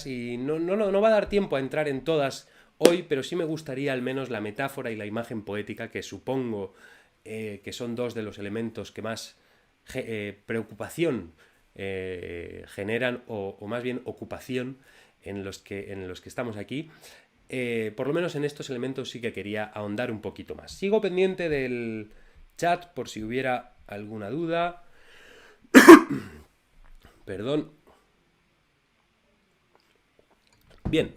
y no va a dar tiempo a entrar en todas hoy, pero sí me gustaría al menos la metáfora y la imagen poética, que supongo que son dos de los elementos que más preocupación generan, o más bien ocupación en los que estamos aquí. Por lo menos en estos elementos sí que quería ahondar un poquito más. Sigo pendiente del chat por si hubiera alguna duda. Perdón. Bien,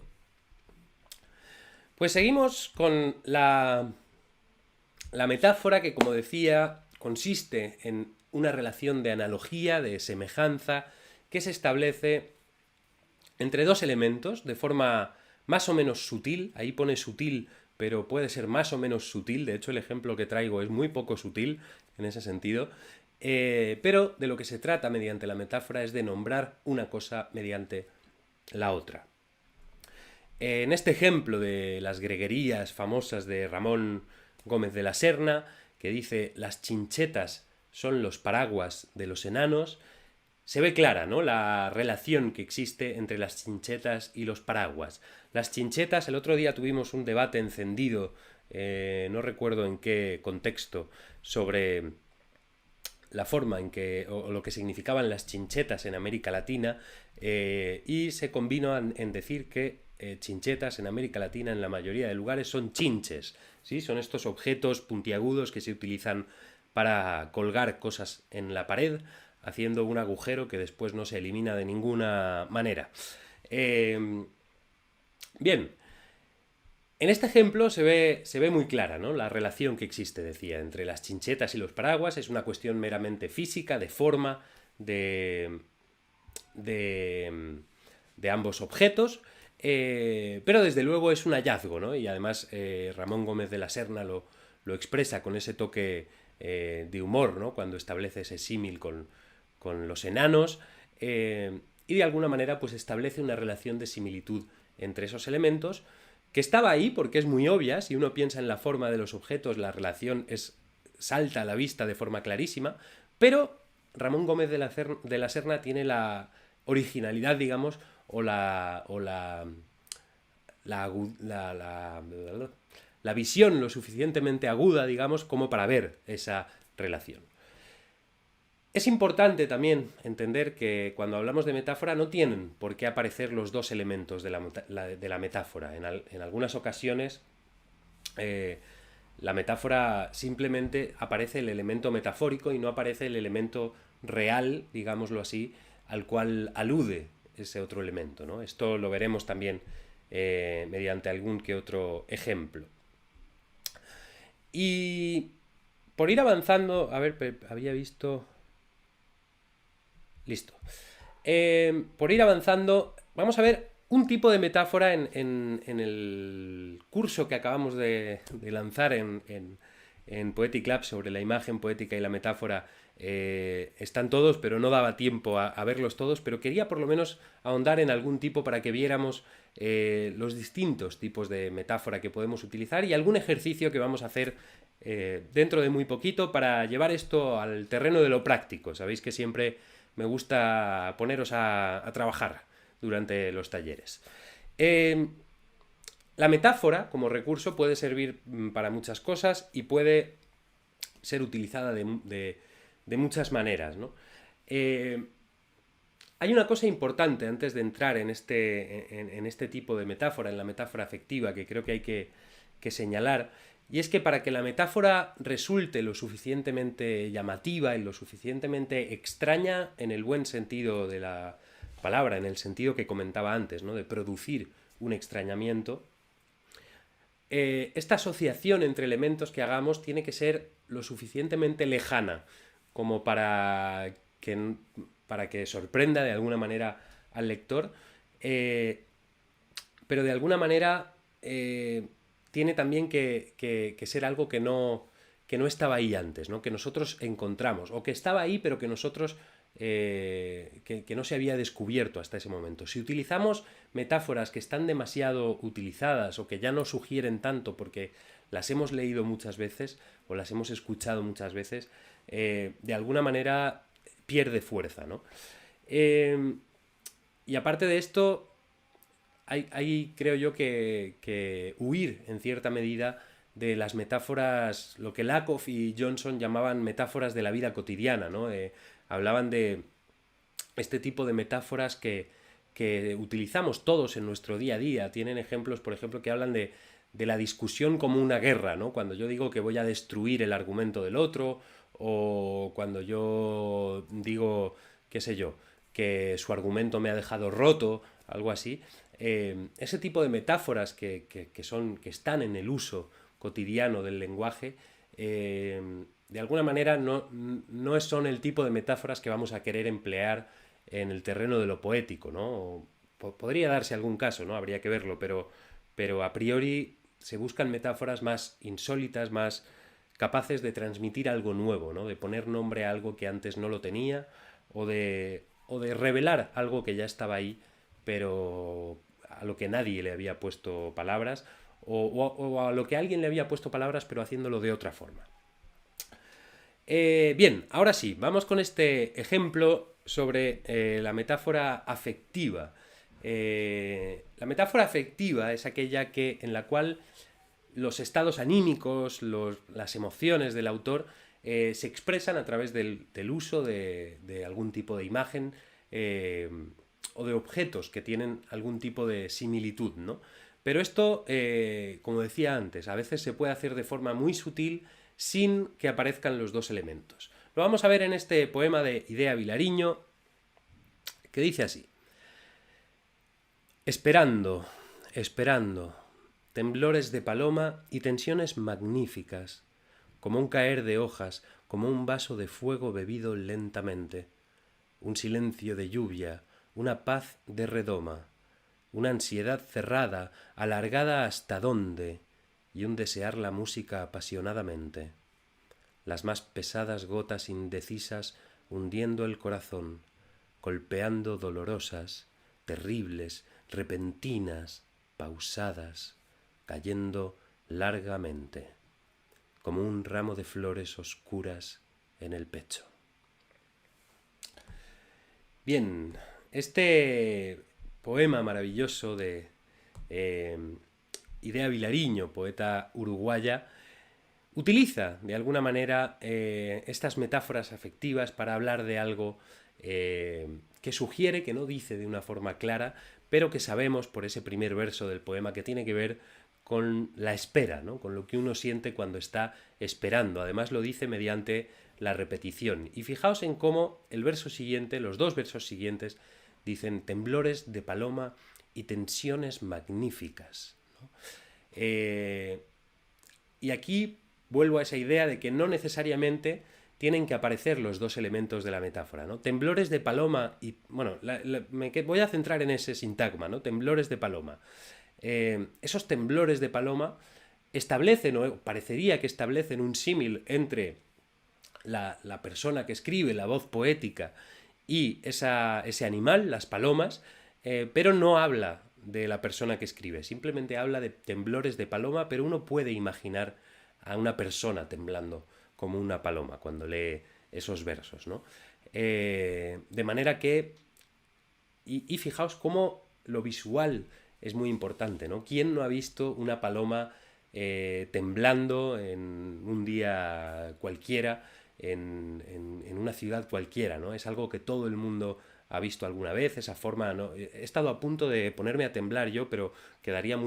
pues seguimos con la metáfora, que, como decía, consiste en una relación de analogía, de semejanza, que se establece entre dos elementos de forma más o menos sutil. Ahí pone sutil, pero puede ser más o menos sutil. De hecho, el ejemplo que traigo es muy poco sutil en ese sentido. Pero de lo que se trata mediante la metáfora es de nombrar una cosa mediante la otra. En este ejemplo de las greguerías famosas de Ramón Gómez de la Serna, que dice: las chinchetas son los paraguas de los enanos, se ve clara, ¿no?, la relación que existe entre las chinchetas y los paraguas. Las chinchetas, el otro día tuvimos un debate encendido, no recuerdo en qué contexto, sobre la forma en que, o lo que significaban las chinchetas en América Latina, y se convino en decir que chinchetas en América Latina en la mayoría de lugares son chinches, ¿sí? Son estos objetos puntiagudos que se utilizan para colgar cosas en la pared, haciendo un agujero que después no se elimina de ninguna manera. Bien, en este ejemplo se ve muy clara, ¿no?, la relación que existe, decía, entre las chinchetas y los paraguas. Es una cuestión meramente física, de forma, de ambos objetos, pero desde luego es un hallazgo, ¿no? Y además Ramón Gómez de la Serna lo expresa con ese toque de humor, ¿no?, cuando establece ese símil con los enanos, y de alguna manera pues establece una relación de similitud entre esos elementos, que estaba ahí porque es muy obvia. Si uno piensa en la forma de los objetos, la relación salta a la vista de forma clarísima, pero Ramón Gómez de la Serna tiene la originalidad, digamos, o la, la visión lo suficientemente aguda, digamos, como para ver esa relación. Es importante también entender que cuando hablamos de metáfora no tienen por qué aparecer los dos elementos de la metáfora. En algunas ocasiones la metáfora simplemente aparece el elemento metafórico y no aparece el elemento real, digámoslo así, al cual alude ese otro elemento, ¿no? Esto lo veremos también mediante algún que otro ejemplo. Y por ir avanzando, a ver, había visto... Listo. Por ir avanzando, vamos a ver un tipo de metáfora en el curso que acabamos de lanzar en Poetic Lab sobre la imagen poética y la metáfora. Están todos, pero no daba tiempo a verlos todos, pero quería por lo menos ahondar en algún tipo para que viéramos los distintos tipos de metáfora que podemos utilizar, y algún ejercicio que vamos a hacer dentro de muy poquito para llevar esto al terreno de lo práctico. Sabéis que siempre me gusta poneros a trabajar durante los talleres. La metáfora como recurso puede servir para muchas cosas y puede ser utilizada de muchas maneras, ¿no? Hay una cosa importante antes de entrar en este tipo de metáfora, en la metáfora afectiva, que creo que hay que señalar, y es que para que la metáfora resulte lo suficientemente llamativa y lo suficientemente extraña en el buen sentido de la palabra, en el sentido que comentaba antes, ¿no?, de producir un extrañamiento, esta asociación entre elementos que hagamos tiene que ser lo suficientemente lejana como para que sorprenda de alguna manera al lector, pero de alguna manera tiene también que ser algo que no estaba ahí antes, ¿no?, que nosotros encontramos, o que estaba ahí pero que nosotros que no se había descubierto hasta ese momento. Si utilizamos metáforas que están demasiado utilizadas o que ya no sugieren tanto porque las hemos leído muchas veces o las hemos escuchado muchas veces, de alguna manera pierde fuerza, ¿no? Y aparte de esto, hay, creo yo, que huir en cierta medida de las metáforas, lo que Lakoff y Johnson llamaban metáforas de la vida cotidiana, ¿no? Hablaban de este tipo de metáforas que utilizamos todos en nuestro día a día. Tienen ejemplos, por ejemplo, que hablan de la discusión como una guerra, ¿no? Cuando yo digo que voy a destruir el argumento del otro, o cuando yo digo, qué sé yo, que su argumento me ha dejado roto, algo así. Ese tipo de metáforas que están en el uso cotidiano del lenguaje, de alguna manera no son el tipo de metáforas que vamos a querer emplear en el terreno de lo poético, ¿no? Podría darse algún caso, ¿no? Habría que verlo, pero a priori se buscan metáforas más insólitas, más capaces de transmitir algo nuevo, ¿no? De poner nombre a algo que antes no lo tenía, o de revelar algo que ya estaba ahí, pero a lo que nadie le había puesto palabras, o a lo que alguien le había puesto palabras, pero haciéndolo de otra forma. Bien, ahora sí, vamos con este ejemplo sobre la metáfora afectiva. La metáfora afectiva es aquella en la cual los estados anímicos, las emociones del autor se expresan a través del uso de algún tipo de imagen o de objetos que tienen algún tipo de similitud, ¿no? Pero esto, como decía antes, a veces se puede hacer de forma muy sutil sin que aparezcan los dos elementos. Lo vamos a ver en este poema de Idea Vilariño, que dice así: esperando, esperando, temblores de paloma y tensiones magníficas, como un caer de hojas, como un vaso de fuego bebido lentamente, un silencio de lluvia, una paz de redoma, una ansiedad cerrada, alargada hasta dónde, y un desear la música apasionadamente. Las más pesadas gotas indecisas hundiendo el corazón, golpeando dolorosas, terribles, repentinas, pausadas, cayendo largamente, como un ramo de flores oscuras en el pecho. Bien, este poema maravilloso de Idea Vilariño, poeta uruguaya, utiliza de alguna manera estas metáforas afectivas para hablar de algo que sugiere, que no dice de una forma clara, pero que sabemos por ese primer verso del poema que tiene que ver con la espera, ¿no? Con lo que uno siente cuando está esperando. Además lo dice mediante la repetición. Y fijaos en cómo el verso siguiente, los dos versos siguientes, dicen temblores de paloma y tensiones magníficas, ¿no? Y aquí vuelvo a esa idea de que no necesariamente tienen que aparecer los dos elementos de la metáfora, ¿no? Temblores de paloma y... Bueno, voy a centrar en ese sintagma, ¿no? Temblores de paloma. Esos temblores de paloma establecen, o parecería que establecen un símil entre la persona que escribe, la voz poética, y ese animal, las palomas, pero no habla de la persona que escribe, simplemente habla de temblores de paloma, pero uno puede imaginar a una persona temblando como una paloma cuando lee esos versos, ¿no? De manera que... Y fijaos cómo lo visual es muy importante, ¿no? ¿Quién no ha visto una paloma temblando en un día cualquiera, en una ciudad cualquiera, ¿no? Es algo que todo el mundo ha visto alguna vez, esa forma, ¿no? He estado a punto de ponerme a temblar yo, pero quedaría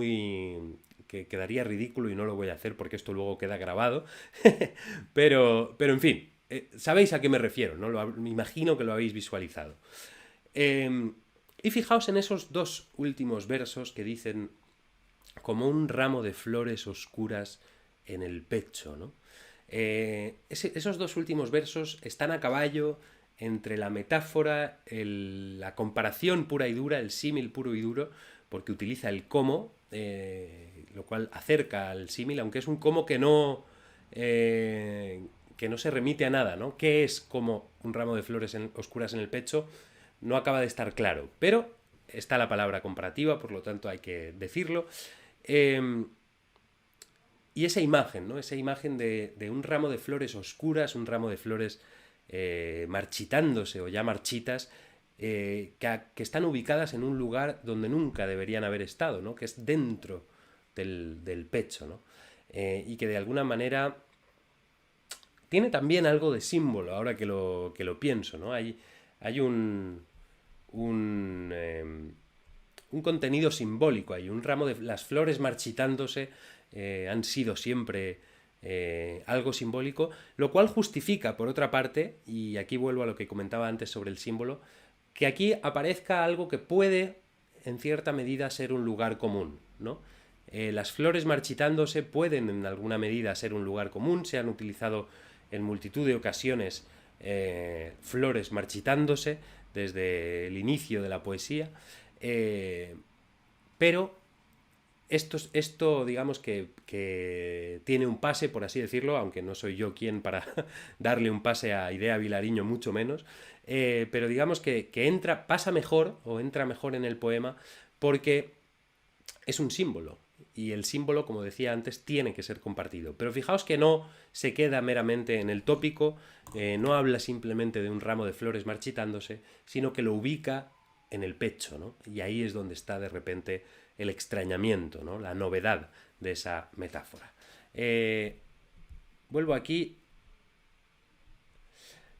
quedaría ridículo y no lo voy a hacer porque esto luego queda grabado. pero en fin, sabéis a qué me refiero, ¿no? Me imagino que lo habéis visualizado. Y fijaos en esos dos últimos versos que dicen como un ramo de flores oscuras en el pecho, ¿no? Esos dos últimos versos están a caballo entre la metáfora, la comparación pura y dura, el símil puro y duro, porque utiliza el como, lo cual acerca al símil, aunque es un como que no se remite a nada, ¿no? ¿Qué es como un ramo de flores oscuras en el pecho? No acaba de estar claro, pero está la palabra comparativa, por lo tanto hay que decirlo. Y esa imagen, ¿no? Esa imagen de un ramo de flores oscuras, un ramo de flores marchitándose o ya marchitas, que están ubicadas en un lugar donde nunca deberían haber estado, ¿no? Que es dentro del pecho, ¿no? Y que de alguna manera tiene también algo de símbolo, ahora que lo pienso, ¿no? Hay un, eh, un contenido simbólico ahí, un ramo de las flores marchitándose han sido siempre algo simbólico, lo cual justifica, por otra parte, y aquí vuelvo a lo que comentaba antes sobre el símbolo, que aquí aparezca algo que puede, en cierta medida, ser un lugar común, ¿no? Las flores marchitándose pueden, en alguna medida, ser un lugar común, se han utilizado en multitud de ocasiones flores marchitándose desde el inicio de la poesía, pero esto digamos que tiene un pase, por así decirlo, aunque no soy yo quien para darle un pase a Idea Vilariño, mucho menos, pero digamos que pasa mejor o entra mejor en el poema porque es un símbolo. Y el símbolo, como decía antes, tiene que ser compartido. Pero fijaos que no se queda meramente en el tópico, no habla simplemente de un ramo de flores marchitándose, sino que lo ubica en el pecho, ¿no? Y ahí es donde está de repente el extrañamiento, ¿no? La novedad de esa metáfora. Vuelvo aquí.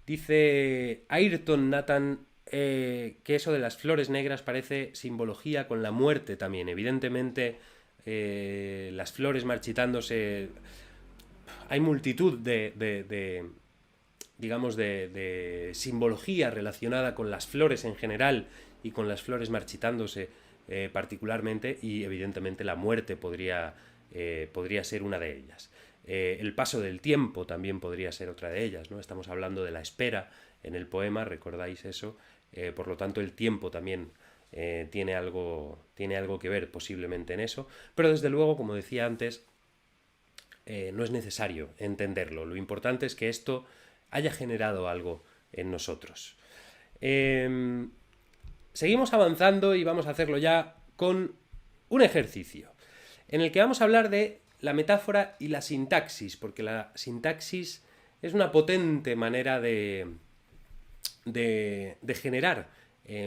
Dice Ayrton Nathan que eso de las flores negras parece simbología con la muerte también. Evidentemente, las flores marchitándose. Hay multitud digamos, de simbología relacionada con las flores en general y con las flores marchitándose particularmente, y evidentemente la muerte podría ser una de ellas. El paso del tiempo también podría ser otra de ellas, ¿no? Estamos hablando de la espera en el poema, recordáis eso, por lo tanto el tiempo también tiene algo que ver posiblemente en eso, pero desde luego, como decía antes, no es necesario entenderlo. Lo importante es que esto haya generado algo en nosotros. Seguimos avanzando y vamos a hacerlo ya con un ejercicio en el que vamos a hablar de la metáfora y la sintaxis, porque la sintaxis es una potente manera de generar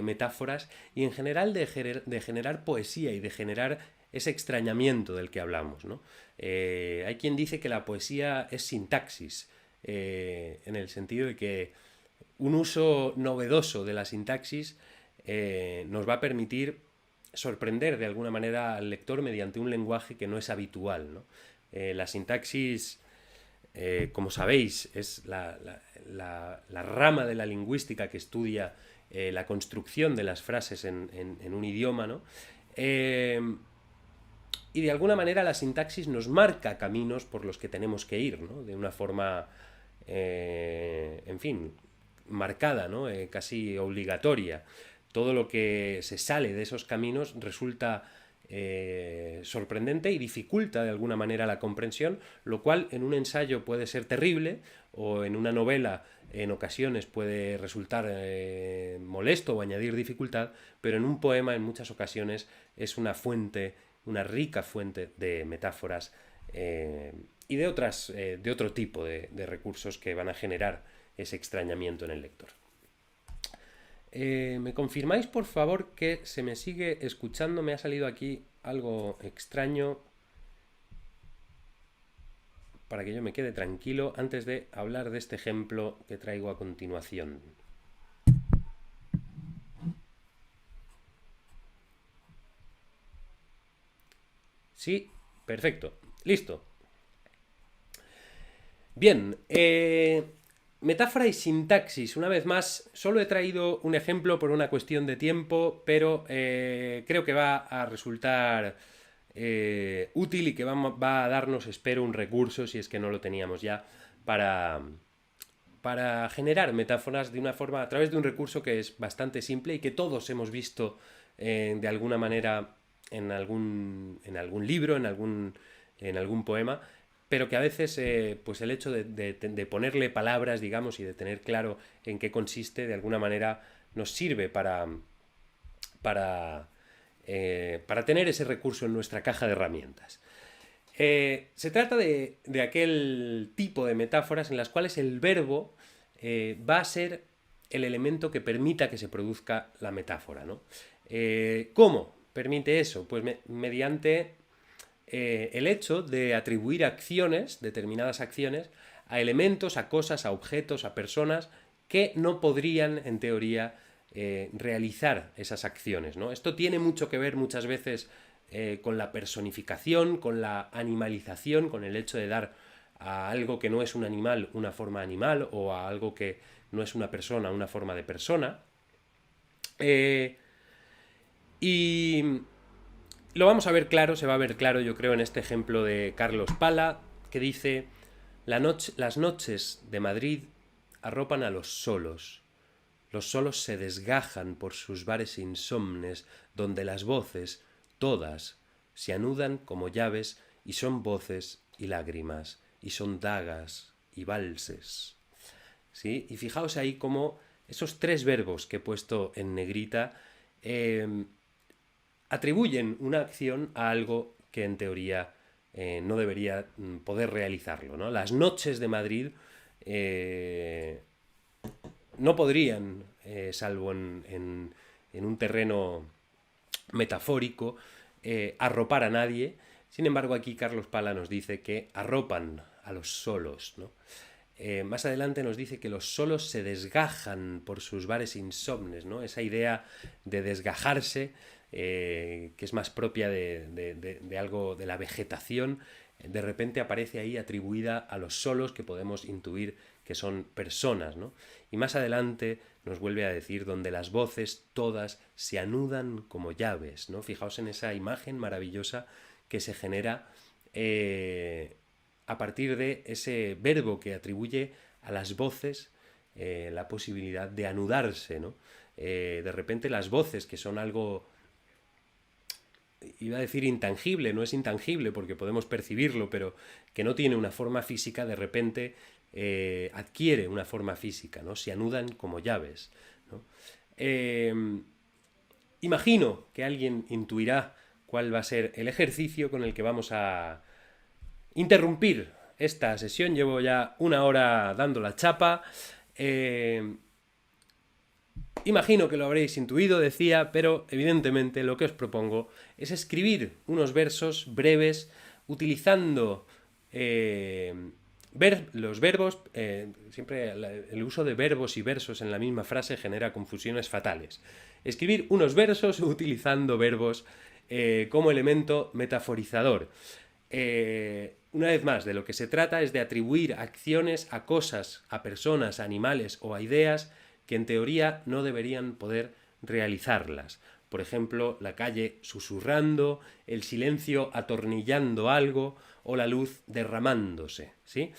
metáforas y en general de generar poesía y de generar ese extrañamiento del que hablamos, ¿no? Hay quien dice que la poesía es sintaxis, en el sentido de que un uso novedoso de la sintaxis nos va a permitir sorprender de alguna manera al lector mediante un lenguaje que no es habitual, ¿no? La sintaxis, como sabéis, es la rama de la lingüística que estudia la construcción de las frases en un idioma, ¿no? Y de alguna manera la sintaxis nos marca caminos por los que tenemos que ir, ¿no? De una forma, en fin, marcada, ¿no? Casi obligatoria. Todo lo que se sale de esos caminos resulta sorprendente y dificulta de alguna manera la comprensión, lo cual en un ensayo puede ser terrible, o en una novela en ocasiones puede resultar molesto o añadir dificultad, pero en un poema en muchas ocasiones es una fuente, una rica fuente de metáforas y de otro tipo de recursos que van a generar ese extrañamiento en el lector. ¿Me confirmáis, por favor, que se me sigue escuchando? Me ha salido aquí algo extraño para que yo me quede tranquilo antes de hablar de este ejemplo que traigo a continuación. Sí, perfecto. Listo. Bien, metáfora y sintaxis. Una vez más, solo he traído un ejemplo por una cuestión de tiempo, pero creo que va a resultar útil y que va a darnos, espero, un recurso, si es que no lo teníamos ya, para generar metáforas de una forma, a través de un recurso que es bastante simple y que todos hemos visto de alguna manera en algún libro, en algún poema, pero que a veces pues el hecho de ponerle palabras, digamos, y de tener claro en qué consiste, de alguna manera nos sirve para tener ese recurso en nuestra caja de herramientas. Se trata de aquel tipo de metáforas en las cuales el verbo va a ser el elemento que permita que se produzca la metáfora, ¿no? ¿Cómo permite eso? Pues mediante el hecho de atribuir acciones, determinadas acciones, a elementos, a cosas, a objetos, a personas que no podrían, en teoría, realizar esas acciones, ¿no? Esto tiene mucho que ver muchas veces con la personificación, con la animalización, con el hecho de dar a algo que no es un animal una forma animal o a algo que no es una persona una forma de persona. Y lo vamos a ver claro, se va a ver claro yo creo en este ejemplo de Carlos Pala, que dice: las noches de Madrid arropan a los solos se desgajan por sus bares insomnes, donde las voces, todas, se anudan como llaves y son voces y lágrimas, y son dagas y valses. ¿Sí? Y fijaos ahí cómo esos tres verbos que he puesto en negrita atribuyen una acción a algo que en teoría no debería poder realizarlo, ¿no? Las noches de Madrid no podrían, salvo en un terreno metafórico, arropar a nadie. Sin embargo, aquí Carlos Pala nos dice que arropan a los solos, ¿no? Más adelante nos dice que los solos se desgajan por sus bares insomnes, ¿no? Esa idea de desgajarse, que es más propia de algo de la vegetación, de repente aparece ahí atribuida a los solos, que podemos intuir que son personas, ¿no? Y más adelante nos vuelve a decir: donde las voces todas se anudan como llaves, ¿no? Fijaos en esa imagen maravillosa que se genera a partir de ese verbo que atribuye a las voces la posibilidad de anudarse, ¿no? De repente las voces, que son algo, iba a decir intangible, no es intangible porque podemos percibirlo, pero que no tiene una forma física, de repente adquiere una forma física, ¿no? Se anudan como llaves, ¿no? Imagino que alguien intuirá cuál va a ser el ejercicio con el que vamos a interrumpir esta sesión. Llevo ya 1 hora dando la chapa. Imagino que lo habréis intuido, decía, pero evidentemente lo que os propongo es escribir unos versos breves utilizando los verbos. Siempre el uso de verbos y versos en la misma frase genera confusiones fatales. Escribir unos versos utilizando verbos como elemento metaforizador. Una vez más, de lo que se trata es de atribuir acciones a cosas, a personas, a animales o a ideas que en teoría no deberían poder realizarlas. Por ejemplo, la calle susurrando, el silencio atornillando algo o la luz derramándose, ¿sí?